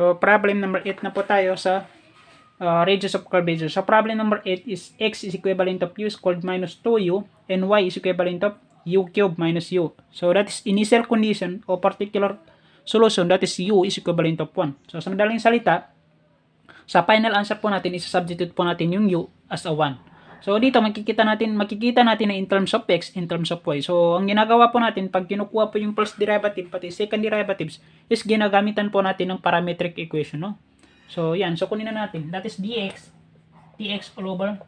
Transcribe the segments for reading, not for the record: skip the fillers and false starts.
So, problem number 8 na po tayo sa radius of curvature. So, problem number 8 is x is equivalent of u squared minus 2u and y is equivalent of u cubed minus u. So, that is initial condition o particular solution, that is u is equivalent of 1. So, sa madaling salita, sa final answer po natin, isa-substitute po natin yung u as a 1. So, dito makikita natin na in terms of x, in terms of y. So, ang ginagawa po natin, pag kinukuha po yung first derivative, pati second derivatives, is ginagamitan po natin ng parametric equation, no? So, yan. So, kunin na natin. That is dx all over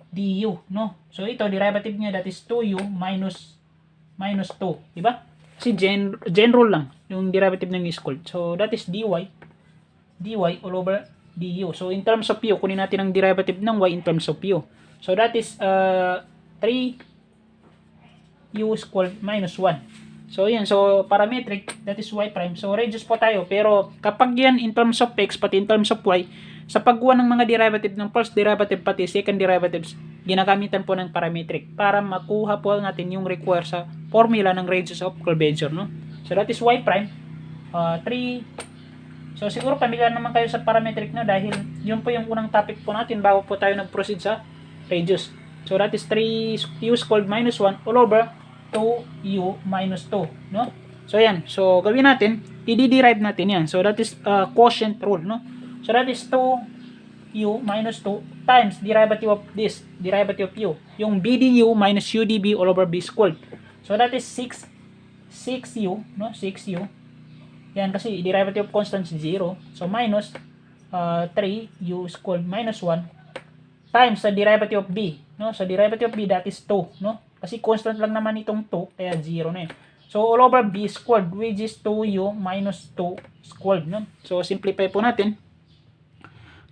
du, no? So, ito, derivative niya, that is 2u minus 2. Diba? Kasi general lang, yung derivative ng u squared. So, that is dy all over du. So, in terms of u, kunin natin ang derivative ng y in terms of u. So, that is 3u squared minus 1. So, yan. So, parametric, that is y prime. So, radius po tayo. Pero, kapag yan in terms of x, pati in terms of y, sa pagkuha ng mga derivative ng first derivative, pati second derivatives, ginagamitan po ng parametric para makuha po natin yung require sa formula ng radius of curvature, no? So, that is y prime. 3. So, siguro familiar naman kayo sa parametric na dahil yun po yung unang topic po natin bago po tayo nag-proceed sa radius. So, that is 3u squared minus 1 all over 2u minus 2, no? So, yan. So, gawin natin, i-derive natin yan. So, that is quotient rule, no? So, that is 2u minus 2 times derivative of this, derivative of u. Yung b du minus u db all over b squared. So, that is 6u, no? 6u. Yan, kasi derivative of constant is 0. So, minus 3u squared minus 1 times sa derivative of b, no? Sa derivative of b, that is 2, no? Kasi constant lang naman itong 2, kaya 0 na eh. So, all over b squared, which is 2u minus 2 squared, no? So, simplify po natin.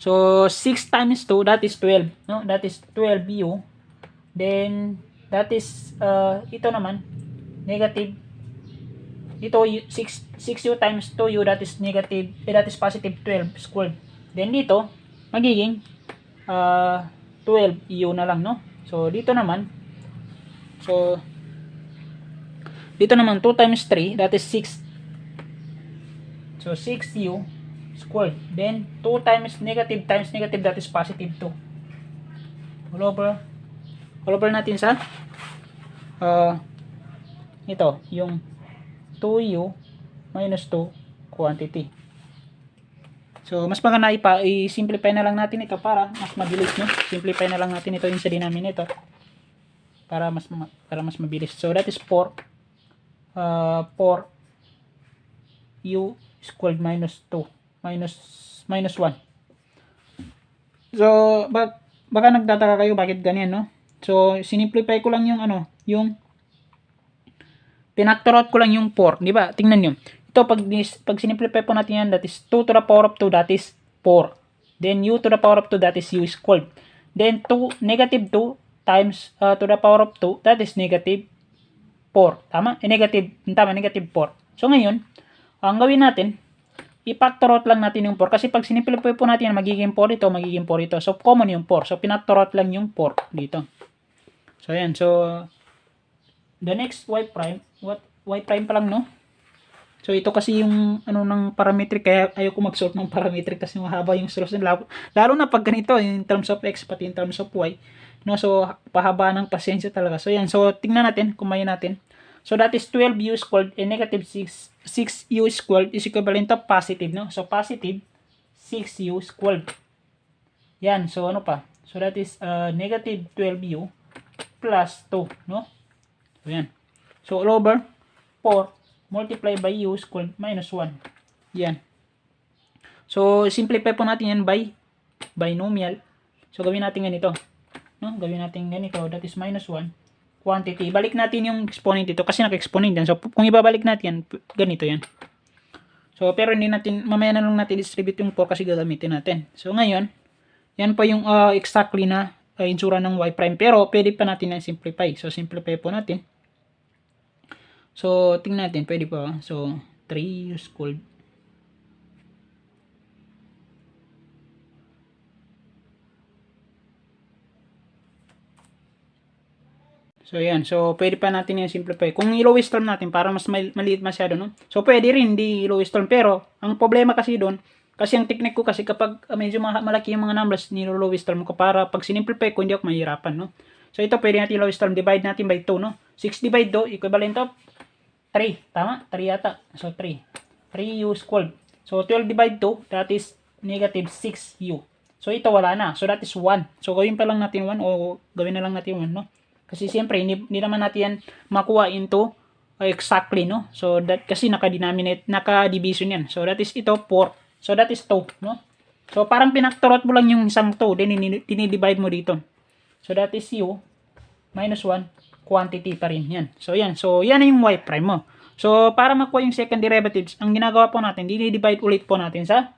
So, 6 times 2, that is 12, no? That is 12u. Then, that is, ito naman, negative. Ito, 6u times 2u, that is negative, that is positive 12 squared. Then, dito, magiging 12u na lang, no? So, dito naman, 2 times 3, that is 6. So, 6u squared. Then, 2 times negative, that is positive 2. All over natin sa, ito, yung 2u minus 2 quantity. So, mas maganda i-simplify na lang natin ito para mas mabilis, no? Simplify na lang natin ito yung sa denominator para mas mabilis. So, that is 4u squared minus 2 minus 1. So, baka nagtataka kayo bakit ganyan, no? So, sinimplify ko lang yung yung pinactor out ko lang yung 4, di ba? Tingnan niyo. Ito, pag sinimplify po natin yan, that is 2 to the power of 2, that is 4. Then, u to the power of 2, that is u squared. Then, negative 2 times to the power of 2, that is negative 4. Tama? Negative 4. So, ngayon, ang gawin natin, i-factor out lang natin yung 4. Kasi pag sinimplify po natin yan, magiging 4 ito, magiging 4 ito. So, common yung 4. So, pinactor out lang yung 4 dito. So, ayan. So, the next y prime, y prime pa lang, no? So, ito kasi yung ng parametric, kaya ayoko mag-solve ng parametric kasi mahaba yung solution. Lalo na pag ganito, in terms of x, pati in terms of y. No? So, pahaba ng pasensya talaga. So, yan. So, tingnan natin, kumain natin. So, that is 12u squared and negative 6u squared is equivalent to positive, no? So, positive 6u squared. Yan. So, ano pa? So, that is negative 12u plus 2, no? So, yan. So, all over 4 multiply by u squared minus 1. Yan. So, simplify po natin yan by binomial. So, gawin natin ganito. No? Gawin natin ganito. That is minus 1. Quantity. Balik natin yung exponent dito kasi naka-exponent yan. So, kung ibabalik natin yan, ganito yan. So, pero hindi natin, mamaya na lang natin distribute yung 4 kasi gagamitin natin. So, ngayon, yan pa yung exactly na itsura ng y prime. Pero, pwede pa natin na simplify. So, simplify po natin. So, tingnan natin. Pwede pa. So, 3 squared. So, yan. So, pwede pa natin yung simplify. Kung i-lowest term natin, para mas maliit masyado, no? So, pwede rin, hindi i-lowest term. Pero, ang problema kasi doon, Kasi ang technique ko kasi kapag medyo malaki yung mga numbers, nilo-lowest term ko para pag sinimplify ko, hindi ako mahirapan, no? So, ito pwede natin lowest term, divide natin by 2, no? 6 divide 2, equivalent of 3. Tama? 3 yata. So, 3. 3u squared. So, 12 divide 2, that is negative 6u. So, ito wala na. So, that is 1. So, gawin pa lang natin 1 o gawin na lang natin 1, no? Kasi siyempre, hindi naman natin yan makuha into exactly, no? So, that, kasi naka-denominate, naka-division yan. So, that is ito, 4. So, that is 2, no? So, parang pinaktorot mo lang yung isang 2, then dinidivide mo dito. So, that is u minus 1, quantity pa rin yan. So, yan. So, yan yung y prime mo. So, para makuha yung second derivatives, ang ginagawa po natin, dinidivide ulit po natin sa,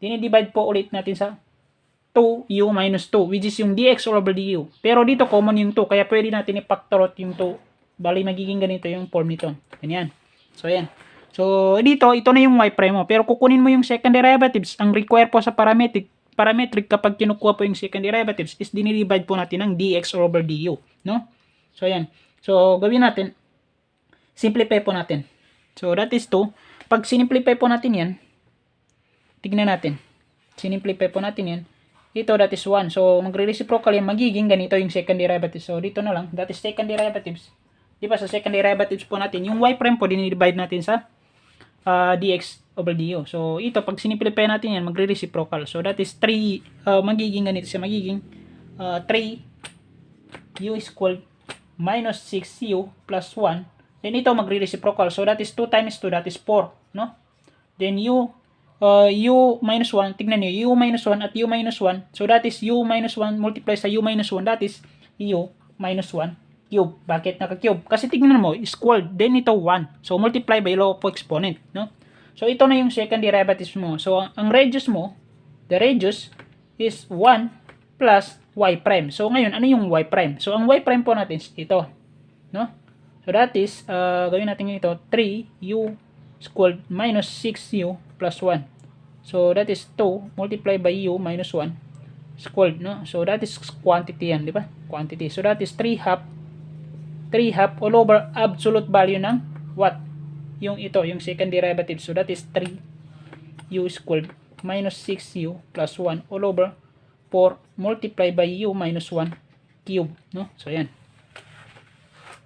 dinidivide po ulit natin sa 2u minus 2, which is yung dx over du. Pero dito, common yung 2, kaya pwede natin ipaktorot yung 2. Bali, magiging ganito yung form nito. Ganyan. So, yan. So, dito, ito na yung y prime mo. Pero kukunin mo yung second derivatives. Ang require po sa parametric kapag kinukuha po yung second derivatives is dinidivide po natin ng dx over du. No? So, yan. So, gawin natin. Simplify po natin. So, that is 2. Pag sinimplify po natin yan, tignan natin. Sinimplify po natin yan. Ito, that is 1. So, magre-reciprocal yan. Magiging ganito yung second derivatives. So, dito na lang. That is second derivatives. Diba, sa second derivatives po natin, yung y prime po, dinidivide natin sa dx over du. So, ito, pag sinimplify natin yan, magre-reciprocal. So, that is 3, magiging ganito siya, magiging 3u squared minus 6u plus 1. Then, ito, magre-reciprocal. So, that is 2 times 2, that is 4, no? Then, u minus 1, tignan nyo, u minus 1 at u minus 1. So, that is u minus 1 multiply sa u minus 1, that is u minus 1 cube. Bakit naka-cube? Kasi tignan mo, squared, then ito 1. So, multiply by law of exponent, no? So, ito na yung second derivatives mo. So, ang radius mo, the radius is 1 plus y prime. So, ngayon, ano yung y prime? So, ang y prime po natin is ito, no? So, that is, gawin natin ito, 3u squared minus 6u plus 1. So, that is 2 multiply by u minus 1 squared, no? So, that is quantity yan, di ba? Quantity. So, that is 3 half all over absolute value ng what? Yung ito, yung second derivative. So, that is 3u squared minus 6u plus 1 all over 4 multiply by u minus 1 cube, no? So, yan.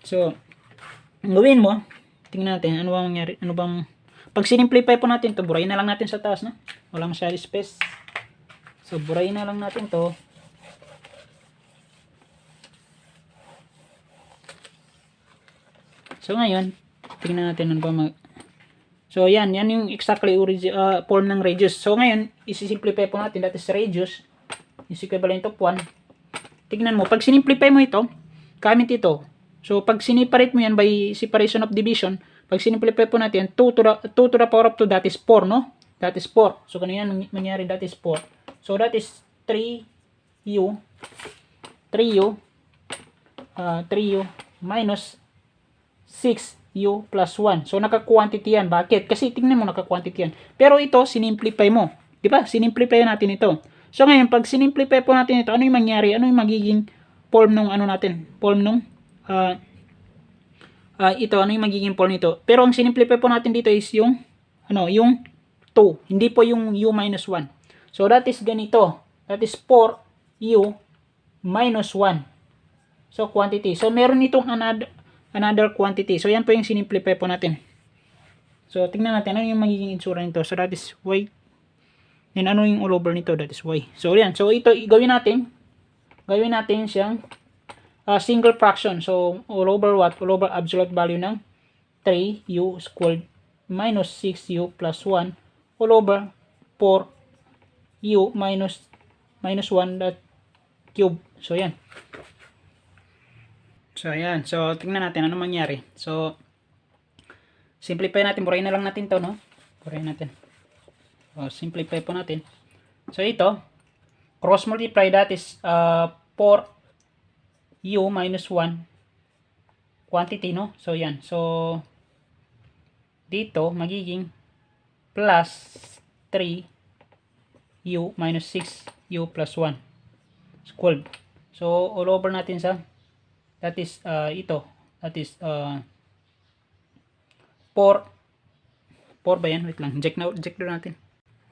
So, ang gawin mo, tingnan natin, ano bang mangyari, ano bang, pag sinimplify po natin to, burahin na lang natin sa taas, no? Walang masyadong space. So, burahin na lang natin to. So, ngayon, tingnan natin ano ba So, yan yung exactly form ng radius. So, ngayon, isi-simplify po natin. That is radius is equivalent of 1. Tignan mo, pag sinimplify mo ito, gamit ito. So, pag siniparate mo yan by separation of division, pag sinimplify po natin, 2 to the power of 2, that is 4, no? That is 4. So, ganyan mangyari, that is 4. So, that is 3u minus 6u plus 1. So, naka-quantity yan. Bakit? Kasi tingnan mo, naka-quantity yan. Pero ito, sinimplify mo. Diba? Sinimplify natin ito. So, ngayon, pag sinimplify po natin ito, ano yung mangyari? Ano yung magiging form nung ano natin? Form nung ito, ano yung magiging form nito? Pero ang sinimplify po natin dito is yung yung 2. Hindi po yung u minus 1. So, that is ganito. That is 4u minus 1. So, quantity. So, meron itong another quantity. So, yan po yung sinimplify po natin. So, tingnan natin ano yung magiging itsura nito. So, that is y. Then, ano yung all over nito? That is y. So, yan. So, ito, gawin natin. Gawin natin siyang single fraction. So, all over what? All over absolute value ng 3u squared minus 6u plus 1 all over 4u minus 1 that cube. So, yan. So, ayan. So, tingnan natin ano mangyari. So, simplify natin. Burahin na lang natin to, no? Burahin natin. So, simplify po natin. So, ito, cross multiply, that is 4u minus 1 quantity, no? So, yan. So, dito, magiging plus 3u minus 6u plus 1 squared. So, all over natin sa that is ito. That is 4 ba yan? Wait lang. Check na natin.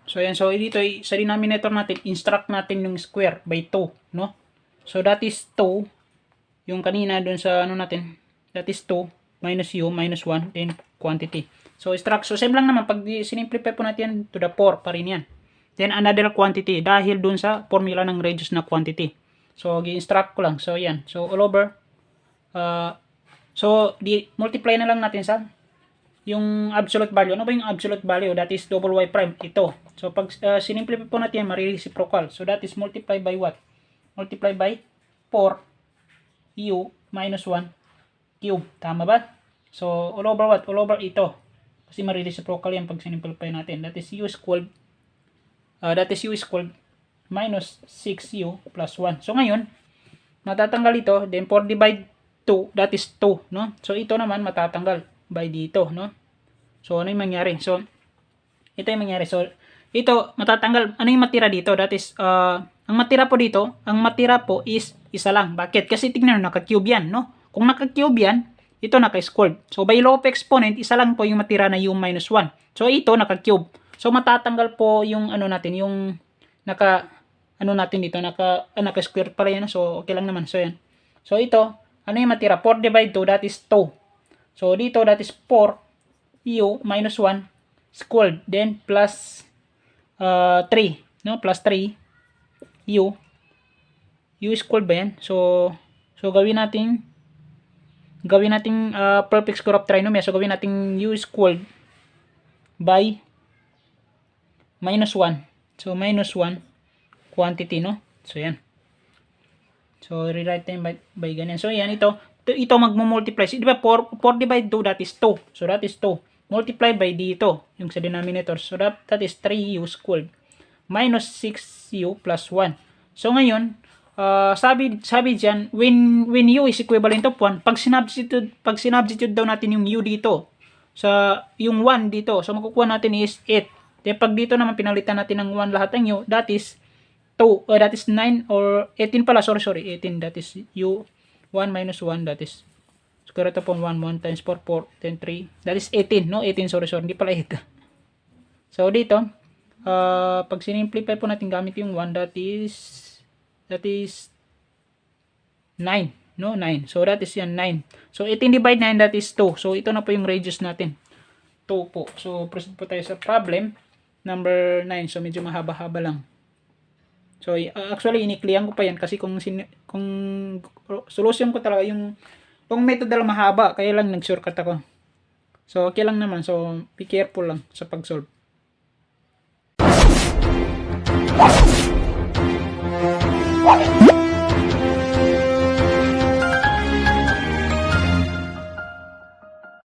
So yan, so dito sa denominator natin, instruct natin yung square by 2, no? So that is 2, yung kanina dun sa ano natin, that is 2 minus u minus 1 then quantity. So instruct, so same lang naman, pag sinimplify po natin to the 4 pa rin yan. Then another quantity dahil dun sa formula ng radius na quantity. So gi-instruct ko lang. So yan, so all over so multiply na lang natin sa yung absolute value. Ano ba yung absolute value? That is double y prime. Ito. So, pag sinimplify po natin yan, marireciprocal. So, that is multiply by what? Multiply by 4 u minus 1 cube. Tama ba? So, all over what? All over ito. Kasi marireciprocal yan pag sinimplify natin. That is u squared. That is u squared minus 6u plus 1. So, ngayon, matatanggal ito. Then, 4 divide 2, that is 2. No? So, ito naman matatanggal by dito, no? So, ano yung mangyari? So, ito yung mangyari. So, ito, matatanggal. Ano yung matira dito? That is, ang matira po dito, ang matira po is isa lang. Bakit? Kasi tignan nyo, naka-cube yan, no? Kung naka-cube yan, ito naka-squared. So, by law of exponent, isa lang po yung matira na u minus 1. So, ito, naka-cube. So, matatanggal po yung, ano natin, yung, ano natin dito, naka-square pala yan. So, okay lang naman. So, yan. So, ito, ano yung matira? 4 divide 2, that is 2. So, dito, that is 4 u minus 1 squared. Then, plus 3. No? Plus 3 u. U squared ba yan? So gawin natin perfect square of trinomial. So, gawin natin u squared by minus 1. So, minus 1 quantity, no? So, yan. So, rewrite time by ganyan. So, yan, ito magmo-multiply. Di ba 4 divide 2, that is 2. So that is 2. Multiply by dito, yung sa denominator. So that is 3u squared minus 6u plus 1. So ngayon, sabi diyan, when u is equivalent of 1, pag sinubstitute daw natin yung u dito, sa yung 1 dito, so makukuha natin is 8. Then pag dito naman pinalitan natin ng 1 lahat ng u, that is 2, that is 9 or 18 pala, sorry, 18, that is u 1 minus 1, that is square root of 1 times 4, 4, then 3. That is 18, no? 18, sorry, hindi pala 8. So, dito, pag sinimplify po natin gamit yung 1, that is 9, no? 9. So, that is yan, 9. So, 18 divide 9, that is 2. So, ito na po yung radius natin. 2 po. So, proceed po tayo sa problem number 9. So, medyo mahaba-haba lang. So, actually, iniklihan ko pa yan kasi kung solution ko talaga yung method lang mahaba, kaya lang nag-shortcut ako. So, okay lang naman. So, be careful lang sa pag-solve. What?